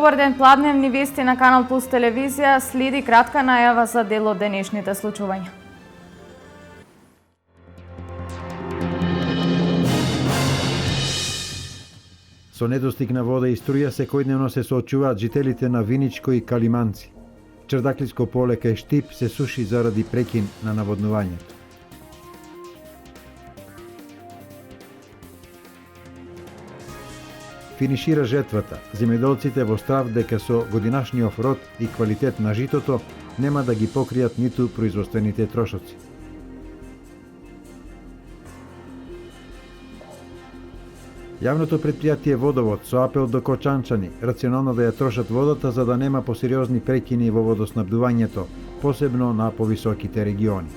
Добар ден, Пладневни вести на Канал Плюс телевизија, следи кратка најава за дел од денешните случувања. Со недостиг на вода и струја секојдневно се соочуваат жителите на Виничко и Калиманци. Чердаклиско поле кај Штип се суши заради прекин на наводнувањето. Финишира жетвата. Земјоделците во страв дека со годинашниот род и квалитет на житото нема да ги покријат ниту производствените трошоци. Јавното предпријатие Водовод со апел до кочанчани рационално да ја трошат водата за да нема посериозни прекини во водоснабдувањето, посебно на повисоките региони.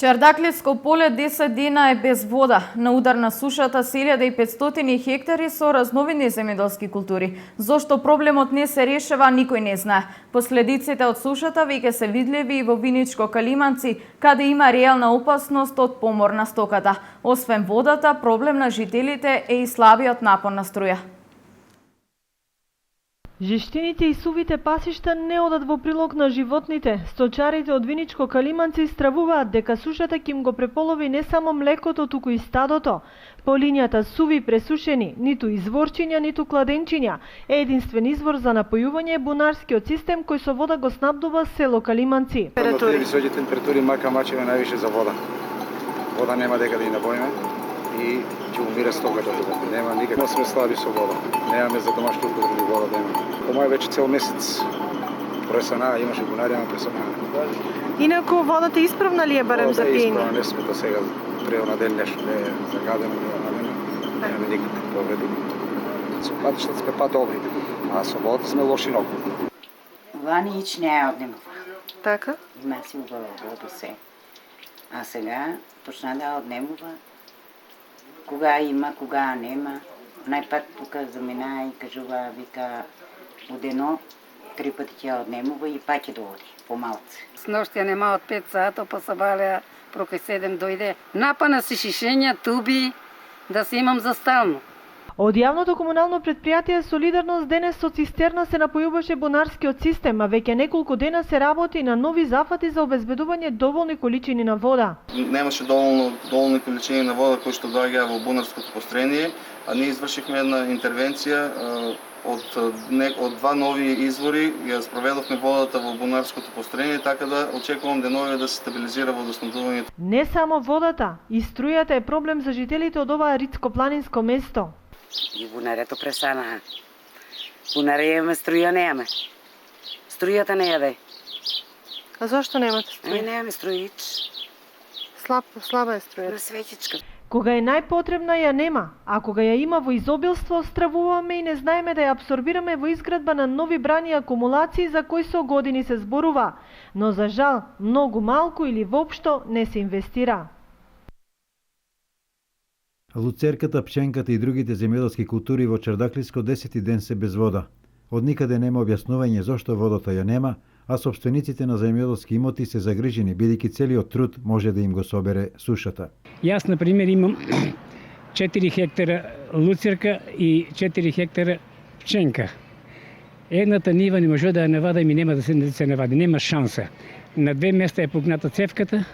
Чердаклиско поле 10 дена е без вода. На удар на сушата се 1500 хектари со разновидни земјоделски култури. Зошто проблемот не се решава, никој не знае. Последиците од сушата веќе се видливи и во Виничко Калиманци, каде има реална опасност од помор на стоката. Освен водата, проблем на жителите е и слабиот напон на струја. Жештините и сувите пасишта не одат во прилог на животните. Сточарите од Виничко Калиманци стравуваат дека сушата ќе им го преполови не само млекото, туку и стадото. По линијата суви пресушени, ниту изворчиња, ниту кладенчиња. Е единствен извор за напојување е бунарскиот систем кој со вода го снабдува село Калиманци. Високи температури мака мачеме највише за вода. Вода нема дека да ја набоиме и ќе умира стоката тука. Нема никаква, сме слаби со вода. Немаме за домашни употреби вода да имаме. По мој вече цел месец пресана, имаше бунари, ама пресана. Инаку водата исправна ли е барем за пиење? Исправна, не сме до сега трел на ден нешто, не е загадено, не е намено. Немаме никакви повреди. Со патиштата сме па добри, а со водата сме лоши многу. Вани ич не е однемува. Така? Има си убава вода се. А сега почна да однемува. Кога има, кога нема. Најпат тука замина и кажува, вика, одено, 3 пати ќе однемува и пак ќе дооди, помалце. С ноќта нема од 5 сата, па се валеа, прокај 7 дојде. Напана си шишења, туби, да се имам за стално. Од јавното комунално предпријатие Солидарност денес со цистерна се напојуваше бунарскиот систем, а веќе неколку дена се работи на нови зафати за обезбедување доволни количини на вода. Немаше доволни количини на вода кои што доаѓаа во бунарското построение, а ние извршивме една интервенција од два нови извори, ја спроведовме водата во бунарското построение, така да очекувам деновиве да се стабилизира водоснабдувањето. Не само водата, и струјата е проблем за жителите од оваа ритско-планинско место. И бунарето пресана. Бунаре имаме, струја немаме. Струјата не јаде. А зошто немате струја? Немаме струјич. Слаба е струјата. На светичка. Кога е најпотребна ја нема, а кога ја има во изобилство, стравуваме и не знаеме да ја абсорбираме во изградба на нови брани и акумулации за кои со години се зборува, но за жал многу малку или воопшто не се инвестира. Луцерката, пченката и другите земјоделски култури во Чердаклиско 10 ден се без вода. Од никаде нема објаснување зошто водата ја нема, а сопствениците на земјоделски имоти се загрижени бидејќи целиот труд може да им го собере сушата. Јас, на пример, имам 4 хектара луцерка и 4 хектара пченка. Едната нива не може да ја навадам и нема да се навади, нема шанса. На 2 места е пукната цевката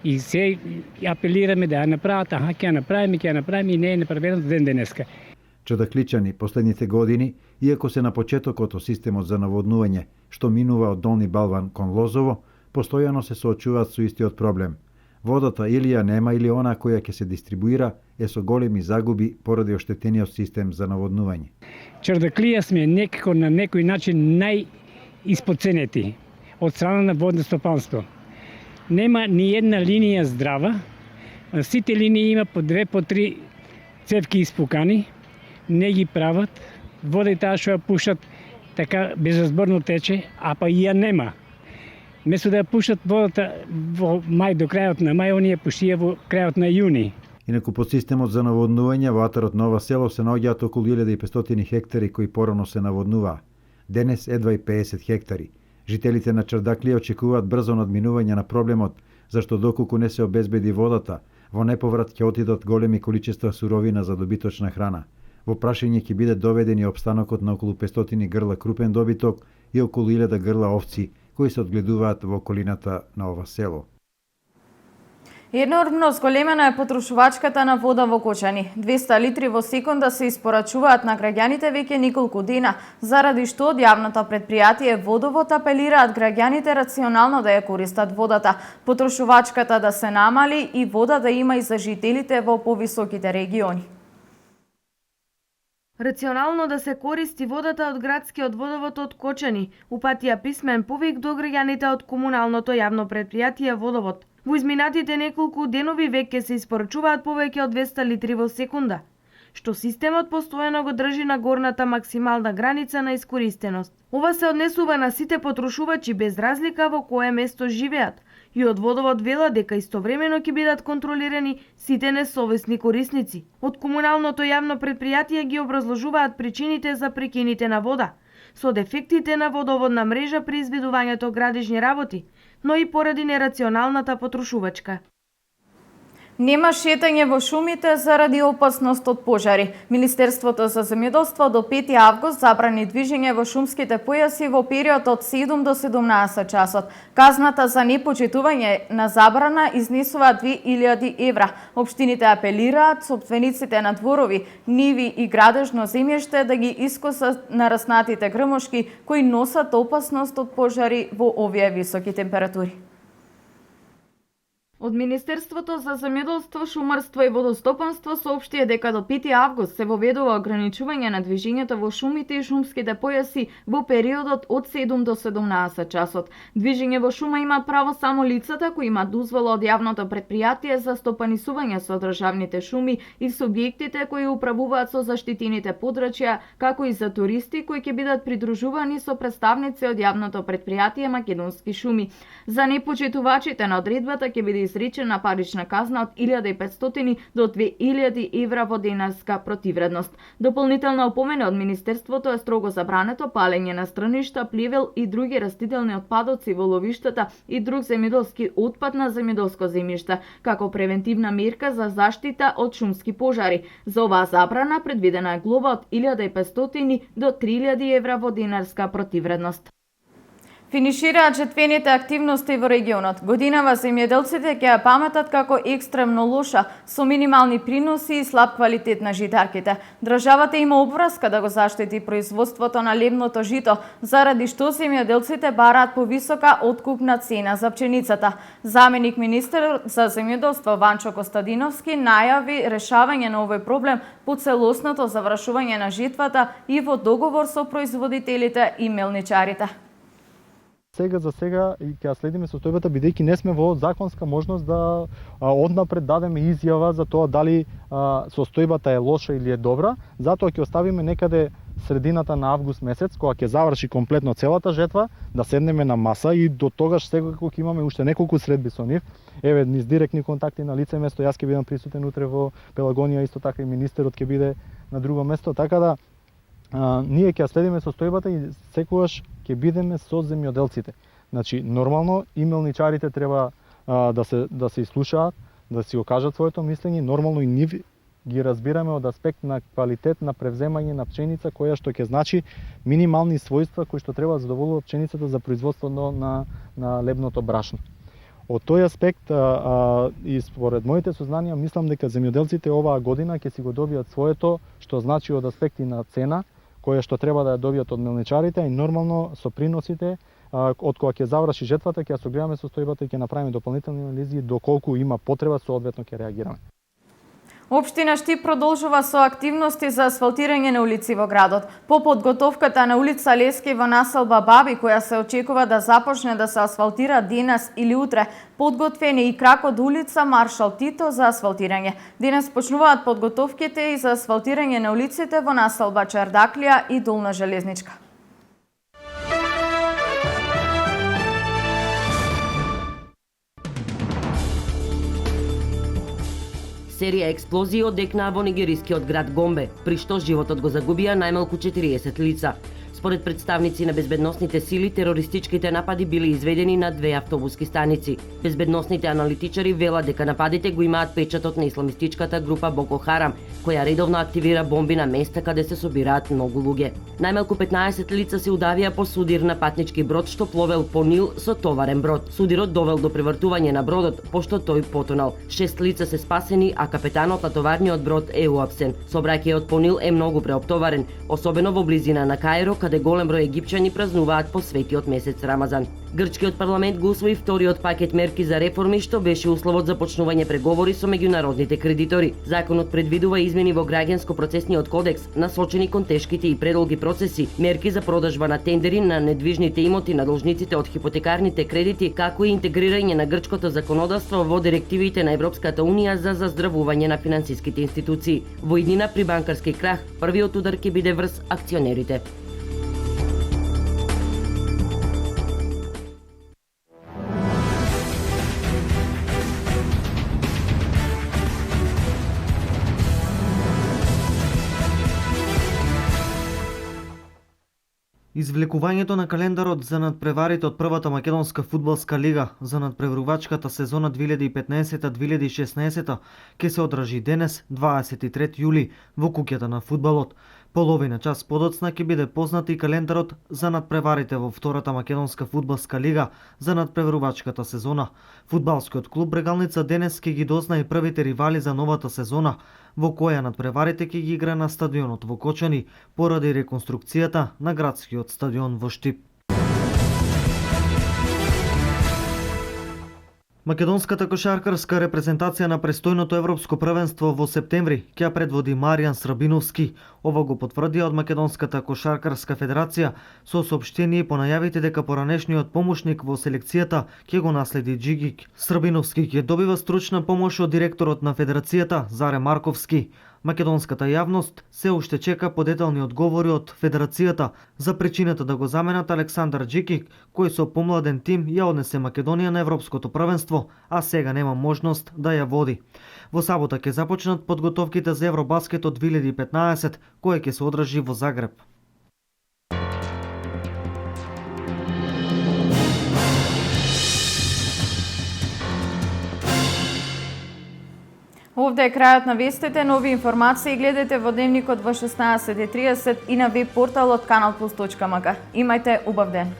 и се апелираме да ја направат, ќе ја направиме и не е направено до ден денеска. Чердакличани последните години, иако се на почетокот од системот за наводнување, што минува од Долни Балван кон Лозово, постојано се соочуваат со истиот проблем. Водата или ја нема, или она која ќе се дистрибуира е со големи загуби поради оштетениот систем за наводнување. Чердаклија сме некако на некој начин најиспоценети од страна на водно стопанство. Нема ни една линија здрава, сите линии има по 2, по 3 цевки испукани, не ги прават, вода и таа што ја пушат така безразборно тече, а па и ја нема. Место да ја пушат водата во мај до крајот на мај, оние пушија во крајот на јуни. Инаку под системот за наводнување во атарот Нова село се наоѓаат околу 1500 хектари кои порано се наводнуваа. Денес едва и 50 хектари. Жителите на Чердаклија очекуваат брзо надминување на проблемот, зашто доколку не се обезбеди водата, Во неповрат ќе отидат големи количества суровина за добиточна храна. Во прашање ќе биде доведен и опстанокот на околу 500 грла крупен добиток и околу 1000 грла овци, кои се одгледуваат во околината на ова село. Енормно зголемена е потрошувачката на вода во Кочани. 200 литри во секунда се испорачуваат на граѓаните веќе неколку дена, заради што од јавното предпријатие Водовод апелираат граѓаните рационално да ја користат водата, потрошувачката да се намали и вода да има и за жителите во повисоките региони. Рационално да се користи водата од градскиот водовод од Кочани, упатија писмен повик до граѓаните од комуналното јавно предпријатие Водовод. Во изминатите неколку денови веќе се испорачуваат повеќе од 200 литри во секунда, што системот постојано го држи на горната максимална граница на искористеност. Ова се однесува на сите потрошувачи без разлика во кое место живеат, и од Водовод вела дека истовремено ќе бидат контролирани сите несовесни корисници. Од комуналното јавно предпријатие ги образложуваат причините за прекините на вода, со дефектите на водоводна мрежа при изведувањето градежни работи, но и поради нерационалната потрошувачка. Нема шетање во шумите заради опасност од пожари. Министерството за земјоделство до 5 август забрани движење во шумските појаси во период од 7 до 17 часот. Казната за непочитување на забрана изнесува 2000 евра. Општините апелираат сопствениците на дворови, ниви и градежно земјиште да ги искосат нараснатите грмошки кои носат опасност од пожари во овие високи температури. Од Министерството за земјоделство, шумарство и водостопанство соопштија дека до 5 август се воведува ограничување на движењето во шумите и шумските појаси во периодот од 7 до 17 часот. Движење во шума имаат право само лицата кои имаат дозвола од јавното предпријатие за стопанисување со државните шуми и субјектите кои управуваат со заштитените подрачја, како и за туристи кои ќе бидат придружувани со представници од јавното предпријатие Македонски шуми. За непочитувачите на одредбата ќе биде изречена парична казна од 1500 до 2000 евра во денарска противредност. Дополнителна опомена од Министерството е строго забрането палење на страништа, плевел и други растителни отпадоци во ловиштата и друг земјоделски отпад на земјоделско земјиште, како превентивна мерка за заштита од шумски пожари. За оваа забрана предвидена е глоба од 1500 до 3000 евра во денарска противредност. Финишираат жетвените активности во регионот. Годинава земјоделците ќе ја паметат како екстремно лоша, со минимални приноси и слаб квалитет на житарките. Државата има обврска да го заштити производството на лебното жито, заради што земјоделците бараат повисока откупна цена за пченицата. Заменик министер за земјоделство Ванчо Костадиновски најави решавање на овој проблем по целосното завршување на жетвата и во договор со производителите и мелничарите. Сега за сега ќе ја следиме состојбата, бидејќи не сме во законска можност да однапред дадеме изјава за тоа дали состојбата е лоша или е добра, затоа ќе оставиме некаде средината на август месец, кога ќе заврши комплетно целата жетва, да седнеме на маса и до тогаш секако ќе имаме уште неколку средби со нив. Еве, низ директни контакти на лице место, јас ќе бидам присутен утре во Пелагонија, исто така и министерот ќе биде на друго место, така да ние ќе следиме состојбата и секогаш ќе бидеме со земјоделците. Значи, нормално и мелничарите треба да се изслушаат, да си окажат своето мислење, нормално и нив ги разбираме од аспект на квалитет на превземање на пченица, која што ќе значи минимални својства кои што треба да задоволува пченицата за производството на лебното брашно. Од тој аспект и според моите сознанија мислам дека земјоделците оваа година ќе си го добијат своето, што значи од аспекти на цена, која што треба да ја добијат од мелничарите и нормално со приносите, од кога ќе заврши жетвата, ќе ја согледаме состојбата и ќе направиме дополнителни анализи доколку има потреба, соодветно ќе реагираме. Општина Штип продолжува со активности за асфалтирање на улици во градот. По подготовката на улица Лески во населба Баби, која се очекува да започне да се асфалтира денес или утре, подготвен е и крак од улица Маршал Тито за асфалтирање. Денес почнуваат подготовките и за асфалтирање на улиците во населба Чардаклија и Долна Железничка. Серија експлозии одекнаа во нигерискиот град Гомбе, при што животот го загубија најмалку 40 лица. Според представници на безбедносните сили, терористичките напади били изведени на 2 автобуски станици. Безбедносните аналитичари велат дека нападите го имаат печатот на исламистичката група Боко Харам, која редовно активира бомби на места каде се собираат многу луѓе. Најмалку 15 лица се удавија по судир на патнички брод што пловел по Нил со товарен брод. Судирот довел до превртување на бродот, пошто тој потонал. 6 лица се спасени, а капетанот на товарниот брод е уапсен. Сообраќајот по Нил е многу преоптоварен, особено во близина на Каиро, каде голем број египчани празнуваат по светиот месец Рамазан. Грчкиот парламент го усвои вториот пакет мерки за реформи, што беше условот за почнување преговори со меѓународните кредитори. Законот предвидува измени во граѓанско-процесниот кодекс, насочени кон тешките и предолги процеси, мерки за продажба на тендери на недвижните имоти на должниците од хипотекарните кредити, како и интегрирање на грчкото законодавство во директивите на Европската унија за заздравување на финансиските институции. Во иднина при банкарски крах, првиот удар ќе биде врз акционерите. Извлекувањето на календарот за надпреварите од првата македонска фудбалска лига за надпреварувачката сезона 2015-2016 ќе се одржи денес, 23 јули, во куќата на фудбалот. Половина час подоцна ќе биде познат и календарот за надпреварите во втората македонска фудбалска лига за надпреварувачката сезона. Фудбалскиот клуб Брегалница денес ќе ги дозна и првите ривали за новата сезона, во која надпреварите ќе ги игра на стадионот во Кочани поради реконструкцијата на градскиот стадион во Штип. Македонската кошаркарска репрезентација на престојното европско првенство во септември ќе предводи Маријан Срабиновски. Ова го потврдија од Македонската кошаркарска федерација со соопштение по најавите дека поранешниот помошник во селекцијата ќе го наследи Джигик. Срабиновски ќе добива стручна помош од директорот на федерацијата Заре Марковски. Македонската јавност се уште чека подетални одговори од федерацијата за причината да го заменат Александар Джикик, кој со помладен тим ја однесе Македонија на европското првенство, а сега нема можност да ја води. Во сабота ќе започнат подготовките за Евробаскетот 2015, кој ќе се одржи во Загреб. Овде е крајот на вестите. Нови информации гледате во Дневникот во 16:30 и на веб порталот kanalplus.mk. Имајте убав ден.